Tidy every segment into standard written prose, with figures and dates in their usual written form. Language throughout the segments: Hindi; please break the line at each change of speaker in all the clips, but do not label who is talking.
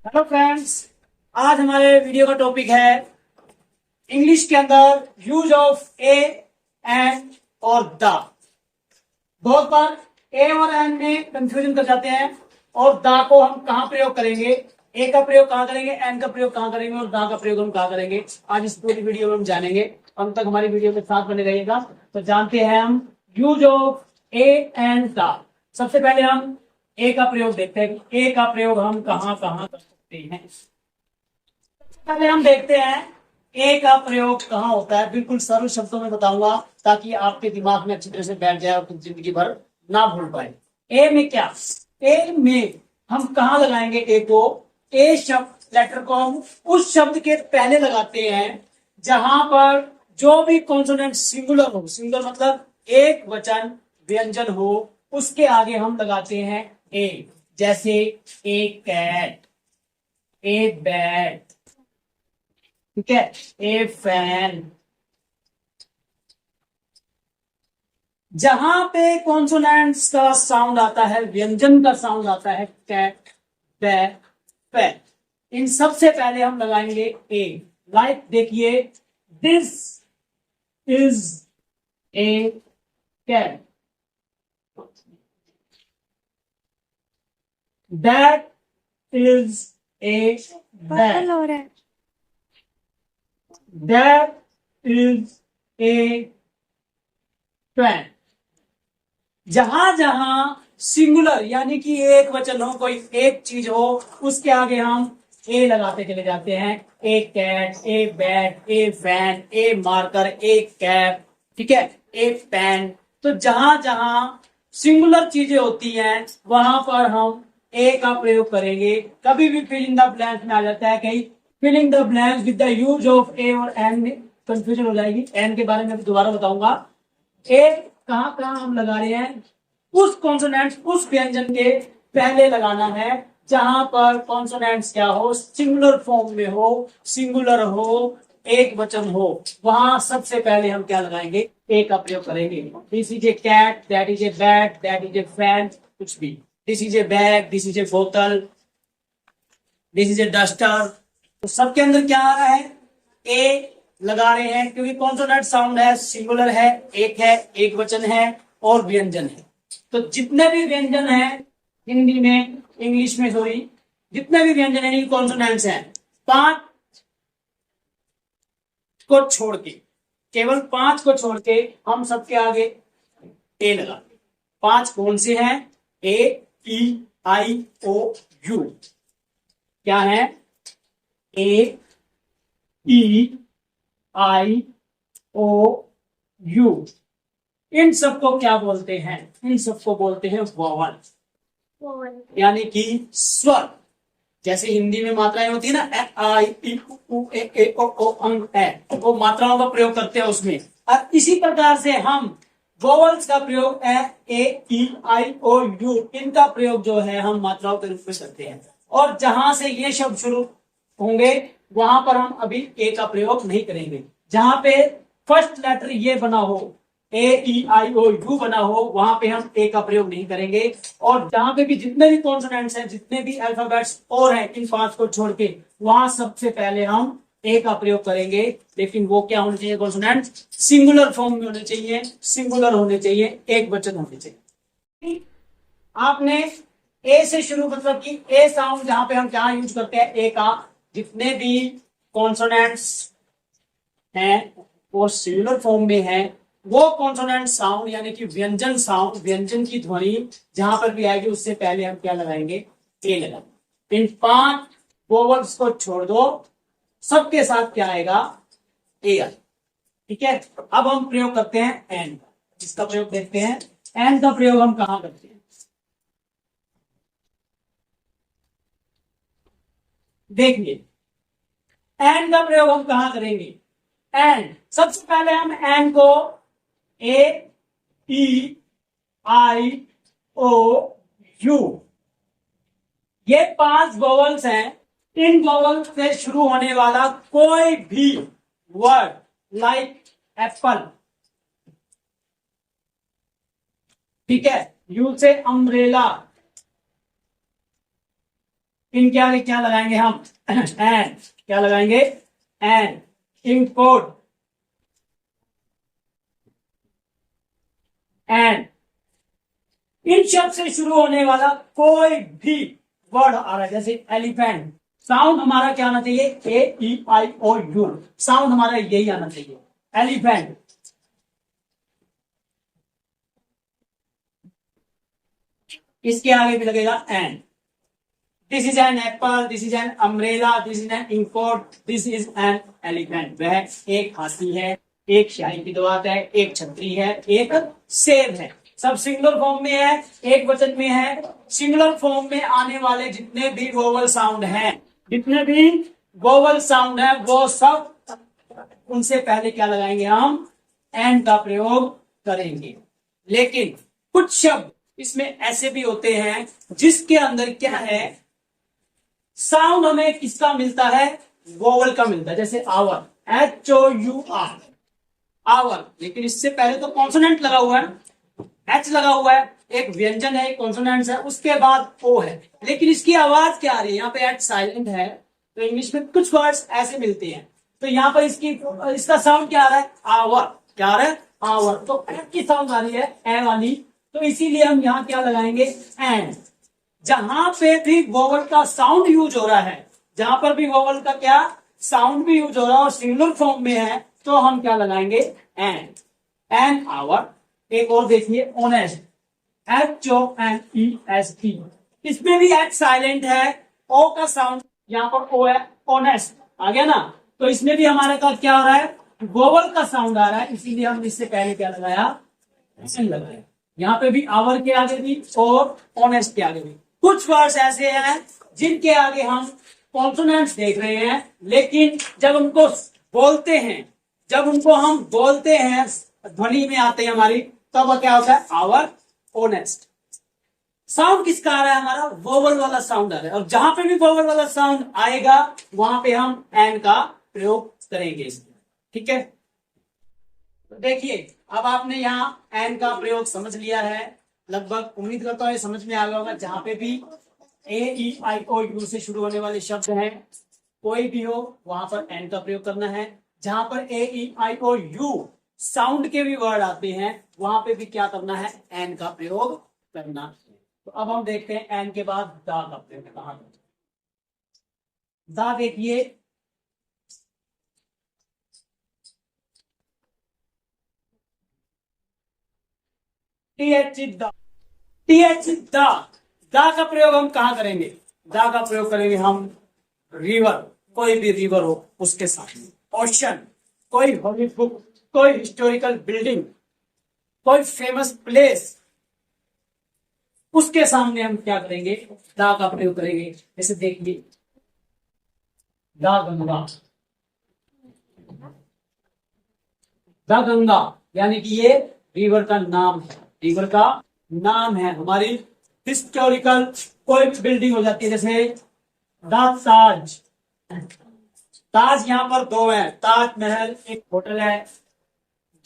हेलो फ्रेंड्स, आज हमारे वीडियो का टॉपिक है इंग्लिश के अंदर यूज ऑफ ए एंड और द। बहुत बार ए और एन में कंफ्यूजन कर जाते हैं और द को हम कहां प्रयोग करेंगे, ए का प्रयोग कहां करेंगे, एन का प्रयोग कहां करेंगे और द का प्रयोग हम कहां करेंगे। आज इस पूरी वीडियो में हम जानेंगे। अंत तक हमारी वीडियो के साथ बने रहिएगा। तो जानते हैं हम use of A and the. सबसे पहले हम ए का प्रयोग देखते हैं। ए का प्रयोग हम कहां कहां कर सकते हैं। पहले हम देखते हैं ए का प्रयोग कहाँ होता है। बिल्कुल सरल शब्दों में बताऊंगा ताकि आपके दिमाग में अच्छी तरह से बैठ जाए और कुछ जिंदगी भर ना भूल पाए। ए में क्या, ए में हम कहा लगाएंगे ए को। ए शब्द लेटर को हम उस शब्द के पहले लगाते हैं जहां पर जो भी कॉन्सोनेंट सिंगुलर हो, सिंगुलर मतलब एक वचन व्यंजन हो, उसके आगे हम लगाते हैं ए। जैसे ए कैट, ए बैट, ठीक है, ए फैन। जहां पे कॉन्सोनेंट्स का साउंड आता है, व्यंजन का साउंड आता है, कैट, बैट, फैन, इन सबसे पहले हम लगाएंगे ए। लाइक देखिए, this is a cat, that is a bat,
हो रहा है।
That is a fan. जहां जहां सिंगुलर यानी कि एक वचन हो, कोई एक चीज हो, उसके आगे हम ए लगाते चले जाते हैं। A cat, a bat, a fan, a marker, a cap, ठीक है, ए पेन। तो जहां जहां सिंगुलर चीजें होती हैं वहां पर हम ए का प्रयोग करेंगे। कभी भी फिल इन द ब्लैंक्स में आ जाता है, कहीं filling the blanks with the use of a और एन में कंफ्यूजन हो जाएगी। एन के बारे में दोबारा बताऊंगा। ए कहां कहां हम लगा रहे हैं, उस कॉन्सोनेंट्स, उस व्यंजन के पहले लगाना है जहां पर कॉन्सोनेंट्स क्या हो, सिंगुलर फॉर्म में हो, सिंगुलर हो, एक वचन हो, वहां सबसे पहले हम क्या लगाएंगे, ए का प्रयोग करेंगे। This is a cat, that is a bat, that is a fan, कुछ भी। This is a bag, this is a बोतल, दिस इज ए डस्टर। तो सबके अंदर क्या आ रहा है, ए लगा रहे हैं क्योंकि कॉन्सोनेंट साउंड है, सिंगुलर है, एक वचन है और व्यंजन है। तो जितने भी व्यंजन है हिंदी में, इंग्लिश में सॉरी, जितने भी व्यंजन है कॉन्सोनेंट्स हैं, पांच को छोड़ के, केवल पांच को छोड़ के हम सबके आगे ए लगाते। पांच कौन से हैं, ए, ई, आई, ओ, यू। क्या है, ए, ई, आई, ओ, यू। इन सबको क्या बोलते हैं, इन सबको बोलते हैं वॉवल, यानी कि स्वर। जैसे हिंदी में मात्राएं होती है ना, ए, आई, ई, उ, ए, ओ, अंग, ए, वो मात्राओं का प्रयोग करते हैं उसमें। और इसी प्रकार से हम वोवल्स का प्रयोग ए, ई, आई, ओ, यू, इनका प्रयोग जो है हम मात्राओं के रूप में करते हैं। और जहां से ये शब्द शुरू होंगे वहां पर हम अभी ए का प्रयोग नहीं करेंगे। जहां पे फर्स्ट लेटर ये बना हो, ए, ई, आई, ओ, यू बना हो, वहां पे हम ए का प्रयोग नहीं करेंगे। और जहां पे भी जितने भी कॉन्सोनेंट्स हैं, जितने भी अल्फाबेट्स और हैं, इन पांच को छोड़ के वहां सबसे पहले हम ए का प्रयोग करेंगे। लेकिन वो क्या होने चाहिए, कॉन्सोनेंट सिंगुलर फॉर्म में होने चाहिए, सिंगुलर होने चाहिए, एक वचन होने चाहिए। आपने ए से शुरू, मतलब कि ए साउंड जहां पे हम क्या यूज करते हैं, ए का, जितने भी कॉन्सोनेंट्स हैं वो सिंगुलर फॉर्म में है, वो कॉन्सोनेंट साउंड यानी कि व्यंजन साउंड, व्यंजन की ध्वनि जहां पर भी आएगी उससे पहले हम क्या लगाएंगे, ए लगाएंगे। इन पांच वोवल्स को छोड़ दो, सबके साथ क्या आएगा, ए आएगा। ठीक है, अब हम प्रयोग करते हैं एन का, जिसका प्रयोग देखते हैं। एन का प्रयोग हम कहां करते हैं, देखिए एन का प्रयोग हम कहां करेंगे। एन, सबसे पहले हम एन को ए, ई, आई, ओ, यू, ये पांच वोवल्स हैं। इन वोवल्स से शुरू होने वाला कोई भी वर्ड, लाइक एप्पल, ठीक है, यू से अम्ब्रेला, इनके आगे क्या लगाएंगे हम? एन। क्या लगाएंगे? एन। Import N. इन शब्द से शुरू होने वाला कोई भी वर्ड आ रहा है, जैसे एलिफेंट, साउंड हमारा क्या आना चाहिए? AEIOU। साउंड हमारा यही आना चाहिए, एलिफेंट। इसके आगे भी लगेगा an. This is an apple, this is an umbrella, this is an inkpot, this is an elephant. वह एक हाथी है, एक शाही की दवात है, एक छतरी है, एक सेब है। सब सिंगुलर फॉर्म में है, एक वचन में है। सिंगुलर फॉर्म में आने वाले जितने भी वोवल साउंड हैं, जितने भी वोवल साउंड है, वो सब उनसे पहले क्या लगाएंगे? हम एन का प्रयोग करेंगे। लेकिन कुछ शब्द इसमें ऐसे भी होते हैं जिसके अंदर क्या है, साउंड हमें किसका मिलता है? वोवल का मिलता है। जैसे आवर, HOUR, आवर, लेकिन इससे पहले तो कॉन्सोनेंट लगा हुआ है, एच लगा हुआ है, एक व्यंजन है, एक कॉन्सोनेंट है, उसके बाद ओ है, लेकिन इसकी आवाज क्या आ रही है? यहाँ पे एच साइलेंट है। तो इंग्लिश में कुछ वर्ड्स ऐसे मिलते हैं, तो यहाँ पर इसका साउंड क्या आ रहा है? आवर। क्या आ रहा है? आवर। तो एच की साउंड आ रही है, ए वाली, तो इसीलिए हम यहाँ क्या लगाएंगे? एन। जहां पे भी वोवल का साउंड यूज हो रहा है, जहां पर भी वोवल का क्या साउंड भी यूज हो रहा है और सिंगुलर फॉर्म में है, तो हम क्या लगाएंगे? एन। An, hour. एक और देखिए, ऑनेस्ट, HONEST। इसमें भी एच साइलेंट है, ओ का साउंड यहाँ पर ओ है, ऑनेस्ट आ गया ना। तो इसमें भी हमारे का क्या हो रहा है? वोवल का साउंड आ रहा है, इसीलिए हम इससे पहले क्या लगाया? एन लगाया। यहाँ पे भी आवर के आगे भी और ऑनेस्ट के आगे भी। कुछ वर्ड्स ऐसे हैं जिनके आगे हम कॉन्सोनेंट्स देख रहे हैं, लेकिन जब उनको बोलते हैं, जब उनको हम बोलते हैं, ध्वनि में आते हैं हमारी, तब क्या होता है? Our, honest. साउंड किसका आ रहा है? हमारा वोवल वाला साउंड आ रहा है, और जहां पे भी वोवल वाला साउंड आएगा वहां पे हम एन का प्रयोग करेंगे। ठीक है, तो देखिए अब आपने यहाँ एन का प्रयोग समझ लिया है लगभग। उम्मीद करता हूँ ये समझ में आ गया होगा। जहां पे भी AEIOU से शुरू होने वाले शब्द हैं, कोई भी हो, वहां पर एन का प्रयोग करना है। जहां पर AEIOU साउंड के भी वर्ड आते हैं, वहां पे भी क्या करना है? एन का प्रयोग करना है। तो अब हम देखते हैं एन के बाद दा का प्रयोग कहां। दा देखिए, TH दा। दा का प्रयोग हम कहां करेंगे? दा का प्रयोग करेंगे हम रिवर, कोई भी रिवर हो उसके साथ। ओशन, कोई हॉली बुक, कोई हिस्टोरिकल बिल्डिंग, कोई फेमस प्लेस, उसके सामने हम क्या करेंगे? दा का प्रयोग करेंगे। जैसे देखिए, दा गंगा। दा गंगा यानी कि ये रिवर का नाम है, रिवर का नाम है। हमारी हिस्टोरिकल कोई भी बिल्डिंग हो जाती है, जैसे दा ताज। ताज यहाँ पर दो है, ताजमहल एक होटल है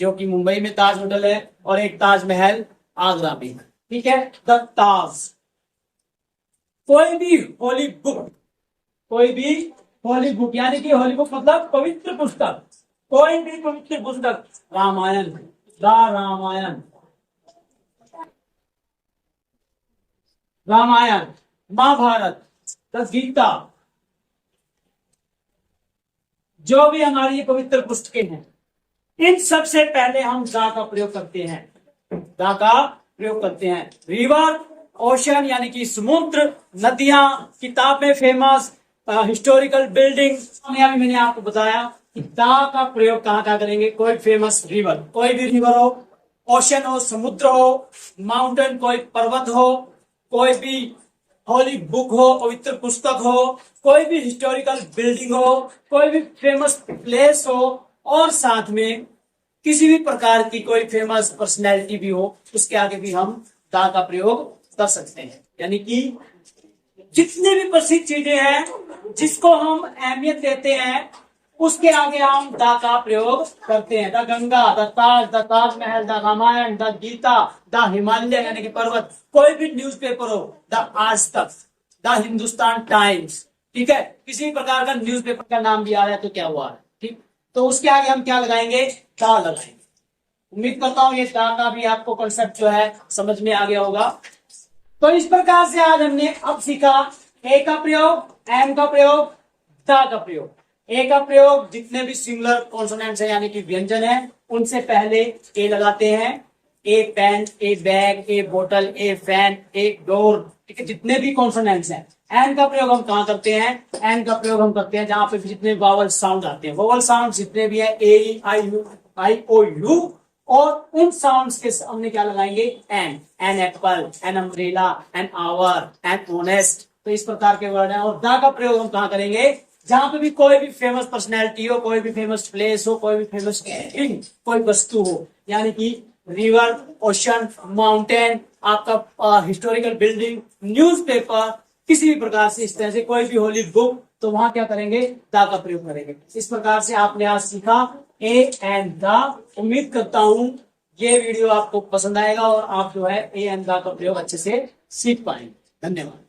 जो कि मुंबई में ताज होटल है, और एक ताजमहल आगरा में। ठीक है, द ताज। कोई भी होली बुक, कोई भी होली बुक यानी कि होली बुक मतलब पवित्र पुस्तक, कोई भी पवित्र पुस्तक, रामायण, द रामायण, रामायण, महाभारत, द गीता, जो भी हमारी पवित्र पुस्तकें हैं, इन सब से पहले हम दा का प्रयोग करते हैं। दा का प्रयोग करते हैं। रिवर, ओशन यानी कि समुद्र, नदियां, किताबें, फेमस, हिस्टोरिकल बिल्डिंग। मैंने आपको बताया कि दा का प्रयोग कहाँ कहाँ करेंगे? कोई फेमस रिवर, कोई भी रिवर हो, ओशन हो, समुद्र हो, माउंटेन, कोई पर्वत हो, कोई भी होली बुक हो, पवित्र पुस्तक हो, कोई भी हिस्टोरिकल बिल्डिंग हो, कोई भी फेमस प्लेस हो, और साथ में किसी भी प्रकार की कोई फेमस पर्सनैलिटी भी हो, उसके आगे भी हम दा का प्रयोग कर सकते हैं। यानी कि जितनी भी प्रसिद्ध चीजें हैं जिसको हम अहमियत देते हैं, उसके आगे हम दा का प्रयोग करते हैं। The Ganga, the Taj, the Taj Mahal, the Ramayan, the Gita, the Himalaya यानी कि पर्वत, कोई भी न्यूज़पेपर हो, द आज तक, द हिंदुस्तान टाइम्स, ठीक है, किसी प्रकार का न्यूज़पेपर का नाम भी आ रहा है तो क्या हुआ है, ठीक, तो उसके आगे हम क्या लगाएंगे, द लगाएंगे। उम्मीद करता हूं ये द का भी आपको कॉन्सेप्ट जो है समझ में आ गया होगा। तो इस प्रकार से आज हमने अब सीखा ए का प्रयोग, एम का प्रयोग, द का प्रयोग। ए का प्रयोग जितने भी सिंगुलर कॉन्सोनेंट्स है यानी कि व्यंजन है उनसे पहले ए लगाते हैं, ए पेन, ए बैग, ए बोतल, ए फैन, ए डोर, ठीक है, जितने भी कॉन्सोनेंट्स हैं। एन का प्रयोग हम कहां करते हैं, एन का प्रयोग हम करते हैं जहां पे जितने वावल साउंड आते हैं, वावल साउंड जितने भी है ए आई ओ यू, और उन साउंड्स के सामने क्या लगाएंगे, an apple, an umbrella, an hour, an honest, तो इस प्रकार के वर्ड हैं। और द का प्रयोग हम कहां करेंगे, जहां पे भी कोई भी फेमस पर्सनैलिटी हो, कोई भी फेमस प्लेस हो, कोई भी फेमस थिंग, कोई वस्तु हो, यानी कि रिवर, ओशन, माउंटेन, आपका हिस्टोरिकल बिल्डिंग, न्यूज़पेपर, किसी भी प्रकार से इस तरह से कोई भी होली बुक, तो वहां क्या करेंगे, द का प्रयोग करेंगे। इस प्रकार से आपने आज सीखा ए एंड द। उम्मीद करता हूं ये वीडियो आपको पसंद आएगा और आप जो है ए एंड द का प्रयोग अच्छे से सीख पाएंगे। धन्यवाद।